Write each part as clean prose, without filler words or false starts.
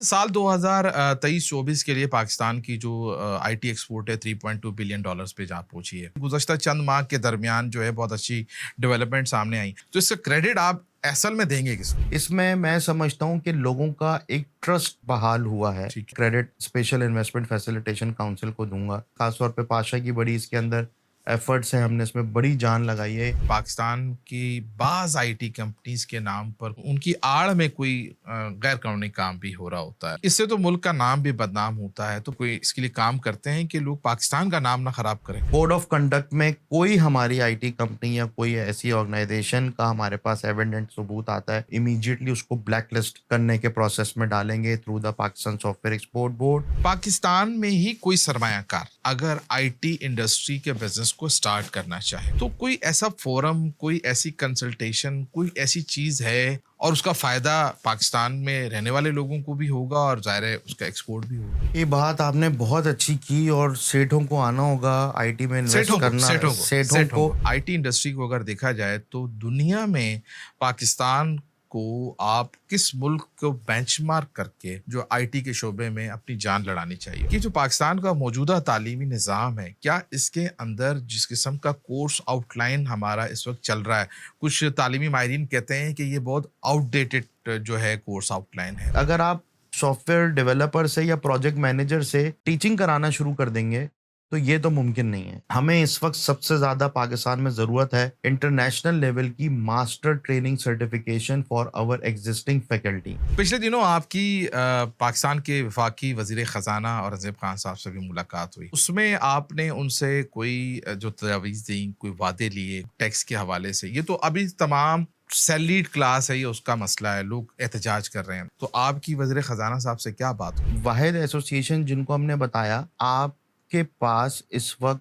साल 2023-24 के लिए पाकिस्तान की जो आईटी एक्सपोर्ट है $3.2 बिलियन पे जा पहुंची है। गुज़श्ता चंद माह के दरमियान जो है बहुत अच्छी डेवलपमेंट सामने आई। तो इसका क्रेडिट आप असल में देंगे किसको? इसमें मैं समझता हूँ कि लोगों का एक ट्रस्ट बहाल हुआ है। ठीक है। Credit special investment facilitation council को दूंगा, खासतौर पे पाशा की बड़ी इसके अंदर एफर्ट्स हैं, हमने इसमें बड़ी जान लगाई है। पाकिस्तान की बाज़ आईटी कंपनीज के नाम पर उनकी आड़ में कोई गैर कानूनी काम भी हो रहा होता है। इससे तो मुल्क का नाम भी बदनाम होता है। तो कोई इसके लिए काम करते हैं कि लोग पाकिस्तान का नाम ना खराब करें। कोड ऑफ कंडक्ट में कोई हमारी आईटी कंपनी या कोई ऐसी ऑर्गेनाइजेशन का हमारे पास एविडेंट सबूत आता है, इमीडिएटली उसको ब्लैक लिस्ट करने के प्रोसेस में डालेंगे through the Pakistan software export board. Pakistan में ही कोई सरमायाकार अगर आईटी इंडस्ट्री के बिजनेस को स्टार्ट करना चाहे तो कोई ऐसा फोरम, कोई ऐसी कंसल्टेशन, कोई ऐसी चीज है और उसका फायदा पाकिस्तान में रहने वाले लोगों को भी होगा और जाहिर है उसका एक्सपोर्ट भी होगा। ये बात आपने बहुत अच्छी की और सेठों को आना होगा आईटी में इन्वेस्ट करना। सेठों को आईटी इंडस्ट्री को अगर देखा जाए तो दुनिया में पाकिस्तान को आप किस मुल्क को बेंचमार्क करके जो आईटी के शोबे में अपनी जान लड़ानी चाहिए कि जो पाकिस्तान का मौजूदा तालीमी निज़ाम है, क्या इसके अंदर जिस किस्म का कोर्स आउटलाइन हमारा इस वक्त चल रहा है, कुछ तालीमी माहिरीन कहते हैं कि ये बहुत आउटडेटेड जो है कोर्स आउटलाइन है। अगर आप सॉफ्टवेयर डेवलपर से या प्रोजेक्ट मैनेजर से टीचिंग कराना शुरू कर देंगे तो ये तो मुमकिन नहीं है। हमें इस वक्त सबसे ज्यादा पाकिस्तान में जरूरत है इंटरनेशनल लेवल की master training certification for our existing faculty. पिछले दिनों आपकी पाकिस्तान के वफाकी वजीर खजाना औरंगजेब खान साहब से भी मुलाकात हुई। उसमें आपने उनसे कोई जो तजावीज़ दी, कोई वादे लिए टैक्स के हवाले से, ये तो अभी तमाम सैलरीड क्लास है, ये उसका मसला है, लोग एहतजाज कर रहे हैं। तो आपकी वजीर खजाना साहब से क्या बात हुई? वाहिद एसोसिएशन जिनको हमने बताया आपके पास इस वक्त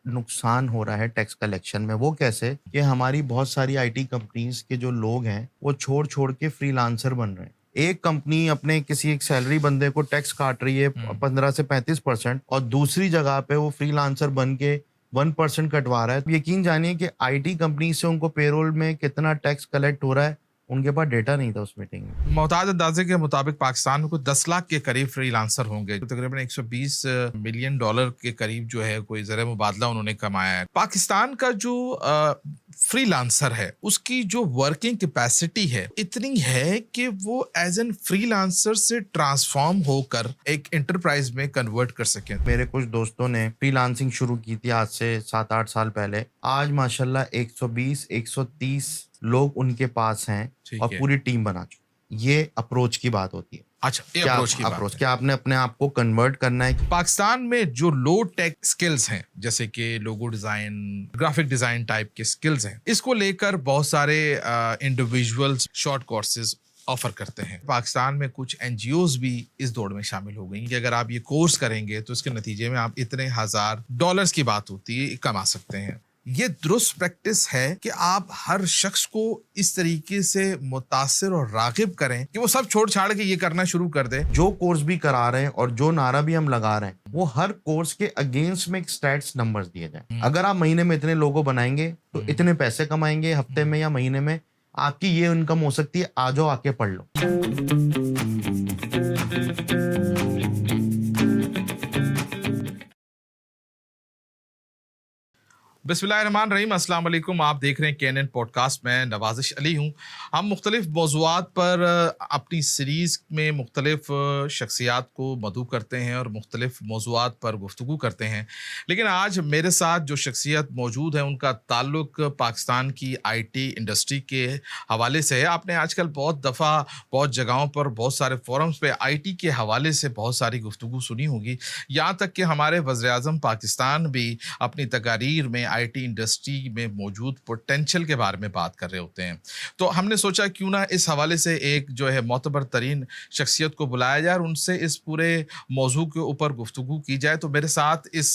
नुकसान हो रहा है टैक्स कलेक्शन में, वो कैसे कि हमारी बहुत सारी आईटी कंपनीज के जो लोग हैं वो छोड़ छोड़ के फ्रीलांसर बन रहे हैं। एक कंपनी अपने किसी एक सैलरी बंदे को टैक्स काट रही है 15 से 35% और दूसरी जगह पे वो फ्रीलांसर बन के 1% कटवा रहा है। यकीन जानिए कि आईटी कंपनी से उनको पेरोल में कितना टैक्स कलेक्ट हो रहा है, उनके पास डेटा नहीं था उस मीटिंग में। मोहताज अंदाजे के मुताबिक पाकिस्तान में कोई 10 लाख के करीब फ्रीलांसर होंगे। तकरीबन $120 मिलियन के करीब जो है कोई ज़र मुबादला उन्होंने कमाया है। पाकिस्तान का जो फ्रीलांसर है उसकी जो वर्किंग कैपेसिटी है इतनी है कि वो एज एन फ्रीलांसर से ट्रांसफॉर्म होकर एक एंटरप्राइज में कन्वर्ट कर सके। मेरे कुछ दोस्तों ने फ्रीलांसिंग शुरू की थी आज से 7-8 साल पहले। आज माशाल्लाह 120-130 लोग उनके पास हैं और पूरी टीम बना चुकी। ये अप्रोच की बात होती है। अच्छा, ये अप्रोच क्या आपने अपने आप को कन्वर्ट करना है। पाकिस्तान में जो लो टेक स्किल्स हैं जैसे कि logo design, graphic design type के स्किल्स हैं, इसको लेकर बहुत सारे इंडिविजुअल्स शॉर्ट कोर्सेज ऑफर करते हैं। पाकिस्तान में कुछ एनजीओज भी इस दौड़ में शामिल हो गई कि अगर आप ये कोर्स करेंगे तो इसके नतीजे में आप इतने $1000 की बात होती है कमा सकते हैं। ये दुरुस्त प्रैक्टिस है कि आप हर शख्स को इस तरीके से मुतासिर और रागिब करें कि वो सब छोड़ छाड़ के ये करना शुरू कर दे। जो कोर्स भी करा रहे हैं और जो नारा भी हम लगा रहे हैं वो हर कोर्स के अगेंस्ट में एक स्टैट्स नंबर्स दिए जाए। अगर आप महीने में इतने लोगों बनाएंगे तो इतने पैसे कमाएंगे, हफ्ते में या महीने में आपकी ये इनकम हो सकती है। आ जाओ, आके पढ़ लो। बिस्मिल्लाहिर्रहमानिर्रहीम, अस्सलाम वालेकुम। आप देख रहे हैं केएनएन पॉडकास्ट। मैं नवाजिश अली हूँ। हम मुख्तलिफ मौज़ूआत पर अपनी सीरीज़ में मुख्तलिफ शख्सियात को मदऊ करते हैं और मुख्तलिफ मौज़ूआत पर गुफ्तगू करते हैं। लेकिन आज मेरे साथ जो शख्सियत मौजूद है उनका ताल्लुक़ पाकिस्तान की आईटी इंडस्ट्री के हवाले से है। आपने आजकल बहुत दफ़ा बहुत जगहों पर बहुत सारे फोरम्स पे आईटी के हवाले से बहुत सारी गुफ्तगू सुनी होगी। यहाँ तक कि हमारे वज़ीर-ए-आज़म पाकिस्तान भी अपनी तकारीर में आईटी इंडस्ट्री में मौजूद पोटेंशियल के बारे में बात कर रहे होते हैं। तो हमने सोचा क्यों ना इस हवाले से एक जो है मोतबर तरीन शख्सियत को बुलाया जाए और उनसे इस पूरे मौजू के ऊपर गुफ्तगू की जाए। तो मेरे साथ इस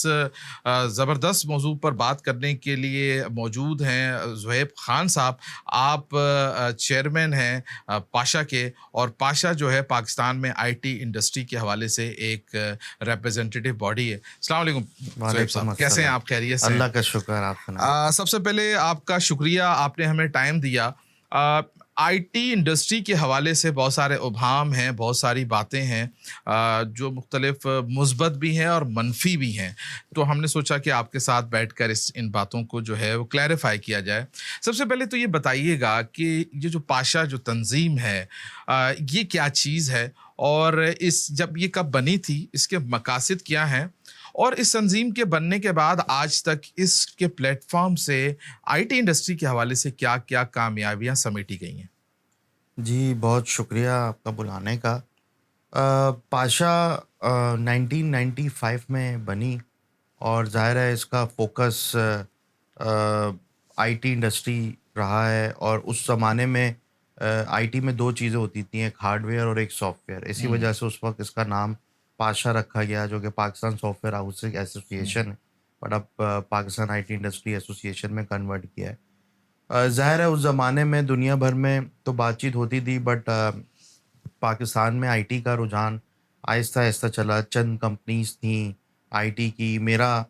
ज़बरदस्त मौजू पर बात करने के लिए मौजूद हैं ज़ुहैब खान साहब। आप चेयरमैन हैं पाशा के, और पाशा जो है पाकिस्तान में आईटी इंडस्ट्री के हवाले से एक रिप्रेजेंटेटिव बॉडी है। अस्सलाम वालेकुम ज़ुहैब साहब, कैसे हैं आप? खैरियत से? अल्लाह का शुक्र। सबसे पहले आपका शुक्रिया, आपने हमें टाइम दिया। آئی ٹی انڈسٹری کے حوالے سے بہت سارے ابہام ہیں، بہت ساری باتیں ہیں جو مختلف مثبت بھی ہیں اور منفی بھی ہیں، تو ہم نے سوچا کہ آپ کے ساتھ بیٹھ کر ان باتوں کو جو ہے وہ کلیریفائی کیا جائے۔ سب سے پہلے تو یہ بتائیے گا کہ یہ جو پاشا جو تنظیم ہے یہ کیا چیز ہے، اور جب یہ کب بنی تھی، اس کے مقاصد کیا ہیں، اور اس تنظیم کے بننے کے بعد آج تک اس کے پلیٹ فارم سے آئی ٹی انڈسٹری کے حوالے سے کیا کیا کامیابیاں سمیٹی گئی ہیں؟ جی بہت شکریہ آپ کا بلانے کا۔ پاشا 1995 میں بنی، اور ظاہر ہے اس کا فوکس آئی ٹی انڈسٹری رہا ہے، اور اس زمانے میں آئی ٹی میں دو چیزیں ہوتی تھیں، ایک ہارڈ ویئر اور ایک سافٹ ویئر۔ اسی ہوں، وجہ سے اس وقت اس کا نام پاشا رکھا گیا، جو کہ پاکستان سافٹ ویئر ہاؤسنگ ہوں، ایسوسیشن ہے، بٹ اب پاکستان آئی ٹی انڈسٹری ایسوسیشن میں کنورٹ کیا ہے۔ ظاہر ہے اس زمانے میں دنیا بھر میں تو بات چیت ہوتی تھی، بٹ پاکستان میں آئی ٹی کا رجحان آہستہ آہستہ چلا۔ چند کمپنیز تھیں آئی ٹی کی۔ میرا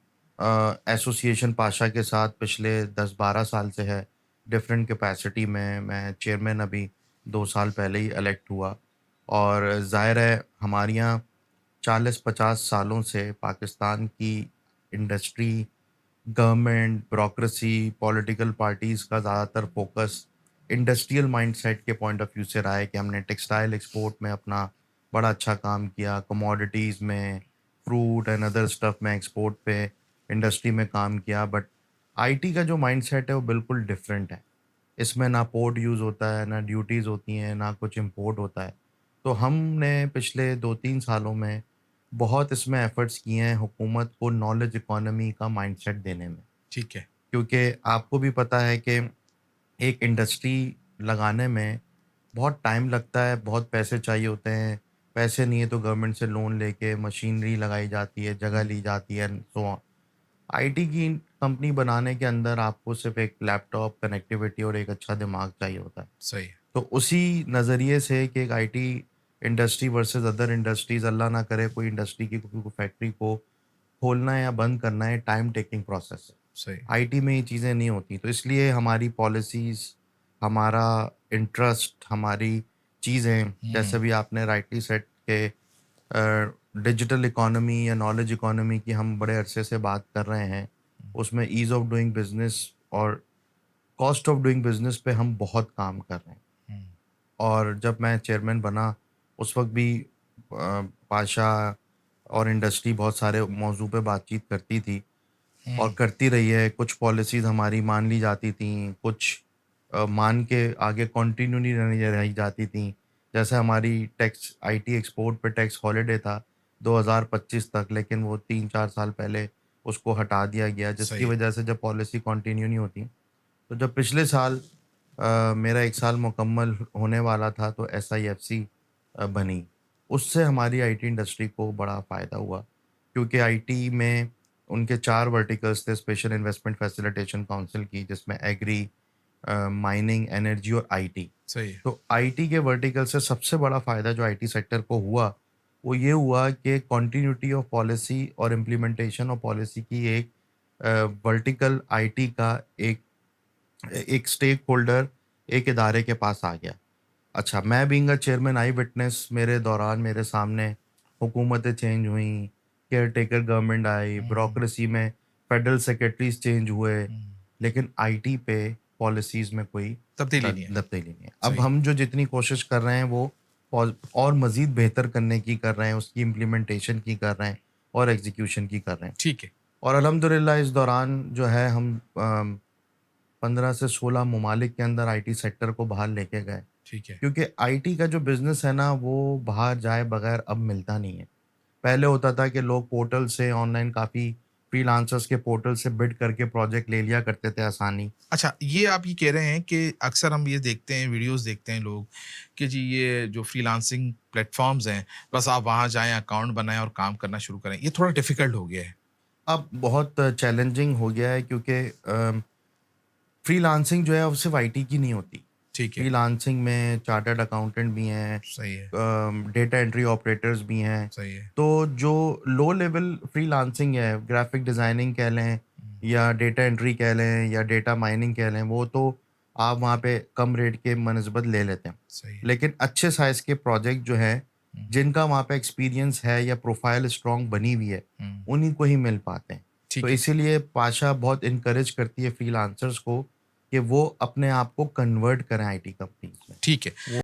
ایسوسیشن پاشا کے ساتھ پچھلے 10-12 سال سے ہے، ڈفرینٹ کیپیسٹی میں چیئرمین ابھی 2 سال پہلے ہی الیکٹ ہوا، اور ظاہر ہے ہمارے یہاں 40-50 سالوں سے پاکستان کی industry, government, bureaucracy, political parties کا زیادہ تر فوکس انڈسٹریل مائنڈ سیٹ کے پوائنٹ آف ویو سے رہا ہے، کہ ہم نے ٹیکسٹائل ایکسپورٹ میں اپنا بڑا اچھا کام کیا، کموڈیٹیز میں، فروٹ اینڈ ادر اسٹف میں ایکسپورٹ پہ انڈسٹری میں کام کیا۔ بٹ آئی ٹی کا جو مائنڈ سیٹ ہے وہ بالکل ڈفرینٹ ہے۔ اس میں نہ پورٹ یوز ہوتا ہے، نہ ڈیوٹیز ہوتی ہیں، نہ کچھ امپورٹ ہوتا ہے۔ تو ہم نے پچھلے 2-3 سالوں میں بہت اس میں ایفرٹس کیے ہیں حکومت کو نالج اکانومی کا مائنڈ سیٹ دینے میں، ٹھیک ہے، کیونکہ آپ کو بھی پتہ ہے کہ ایک انڈسٹری لگانے میں بہت ٹائم لگتا ہے، بہت پیسے چاہیے ہوتے ہیں۔ پیسے نہیں ہے تو گورنمنٹ سے لون لے کے مشینری لگائی جاتی ہے، جگہ لی جاتی ہے، سو آن۔ آئی ٹی کی کمپنی بنانے کے اندر آپ کو صرف ایک لیپ ٹاپ، کنیکٹیوٹی اور ایک اچھا دماغ چاہیے ہوتا ہے۔ صحیح ہے، تو اسی نظریے سے کہ ایک I T industry versus other industries, اللہ نہ کرے کوئی انڈسٹری کی کوئی فیکٹری کو کھولنا یا بند کرنا ہے، ٹائم ٹیکنگ پروسیس ہے۔ صحیح، آئی ٹی میں یہ چیزیں نہیں ہوتی، تو اس لیے ہماری پالیسیز، ہمارا انٹرسٹ، ہماری چیزیں، ہوں، جیسے بھی آپ نے رائٹلی سیٹ کہ ڈیجیٹل اکانومی یا نالج اکانومی کی ہم بڑے عرصے سے بات کر رہے ہیں، اس میں ایز آف ڈوئنگ بزنس اور کاسٹ آف ڈوئنگ بزنس پہ ہم بہت کام کر رہے ہیں۔ ہوں، اور جب میں چیئرمین بنا اس وقت بھی پاشا اور انڈسٹری بہت سارے موضوع پہ بات چیت کرتی تھی، اور ہوں، کرتی رہی ہے۔ کچھ پالیسیز ہماری مان لی جاتی تھیں، کچھ مان کے آگے کنٹینیو نہیں رہی جاتی تھیں۔ جیسے ہماری ٹیکس آئی ٹی ایکسپورٹ پہ ٹیکس ہالیڈے تھا 2025 تک، لیکن وہ 3-4 سال پہلے اس کو ہٹا دیا گیا، جس کی صحیح ہے، وجہ سے جب پالیسی کنٹینیو نہیں ہوتی، تو جب پچھلے سال میرا 1 سال مکمل ہونے والا تھا تو ایس آئی ایف سی بنی۔ اس سے ہماری آئی ٹی انڈسٹری کو بڑا فائدہ ہوا، کیونکہ آئی ٹی میں ان کے 4 ورٹیکلس تھے، اسپیشل انویسٹمنٹ فیسیلیٹیشن کونسل کی، جس میں ایگری، مائننگ، انرجی اور آئی ٹی۔ صحیح ہے، تو آئی ٹی کے ورٹیکل سے سب سے بڑا فائدہ جو آئی ٹی سیکٹر کو ہوا وہ یہ ہوا کہ کنٹینیوٹی آف پالیسی اور امپلیمنٹیشن آف پالیسی کی ایک ورٹیکل آئی ٹی کا ایک اسٹیک ہولڈر ایک ادارے کے پاس آ گیا۔ اچھا، میں being a chairman I witness, میرے دوران میرے سامنے حکومتیں چینج ہوئیں، کیئر ٹیکر گورنمنٹ آئی، ہوں، بیوروکریسی میں فیڈرل سیکرٹریز چینج ہوئے، ہوں، لیکن آئی ٹی پہ پالیسیز میں کوئی تبدیلی نہیں ہے، تبدیلی نہیں ہے۔ اب صحیح، ہم جو جتنی کوشش کر رہے ہیں وہ اور مزید بہتر کرنے کی کر رہے ہیں، اس کی امپلیمنٹیشن کی کر رہے ہیں، اور ایگزیکیوشن کی کر رہے ہیں۔ ٹھیک ہے، اور الحمدللہ اس دوران جو ہے ہم 15 سے 16 ممالک کے اندر آئی ٹی سیکٹر کو باہر لے کے گئے، ٹھیک ہے، کیونکہ آئی ٹی کا جو بزنس ہے نا وہ باہر جائے بغیر اب ملتا نہیں ہے۔ پہلے ہوتا تھا کہ لوگ پورٹل سے on line coffee free lancers کے پورٹل سے بڈ کر کے پروجیکٹ لے لیا کرتے تھے آسانی۔ اچھا یہ آپ یہ کہہ رہے ہیں کہ اکثر ہم یہ دیکھتے ہیں، ویڈیوز دیکھتے ہیں لوگ کہ جی یہ جو فری لانسنگ پلیٹ فارمز ہیں، بس آپ وہاں جائیں، اکاؤنٹ بنائیں اور کام کرنا شروع کریں، یہ تھوڑا ڈیفیکلٹ ہو گیا ہے۔ اب بہت چیلنجنگ ہو گیا ہے، کیونکہ فری لانسنگ جو ہے وہ صرف آئی ٹی کی نہیں ہوتی۔ ٹھیک ہے، فری لانسنگ میں چارٹرڈ اکاؤنٹنٹ بھی ہیں، صحیح ہے، ڈیٹا انٹری آپریٹرز بھی ہیں۔ صحیح ہے، تو جو لو لیول فری لانسنگ ہے، گرافک ڈیزائننگ کہہ لیں، ہوں، یا ڈیٹا انٹری کہہ لیں، یا ڈیٹا مائننگ کہہ لیں، وہ تو آپ وہاں پہ کم ریٹ کے بنسبت لے لیتے ہیں. صحیح. لیکن اچھے سائز کے پروجیکٹ جو ہیں جن کا وہاں پہ ایکسپیرینس ہے یا پروفائل اسٹرانگ بنی ہوئی ہے انہیں کو ہی مل پاتے ہیں. تو ٹھیک ہے. اسی لیے پاشا بہت انکریج کرتی ہے فری لانسرز کو کہ وہ اپنے آپ کو کنورٹ کریں آئی ٹی کمپنیز میں. ٹھیک ہے.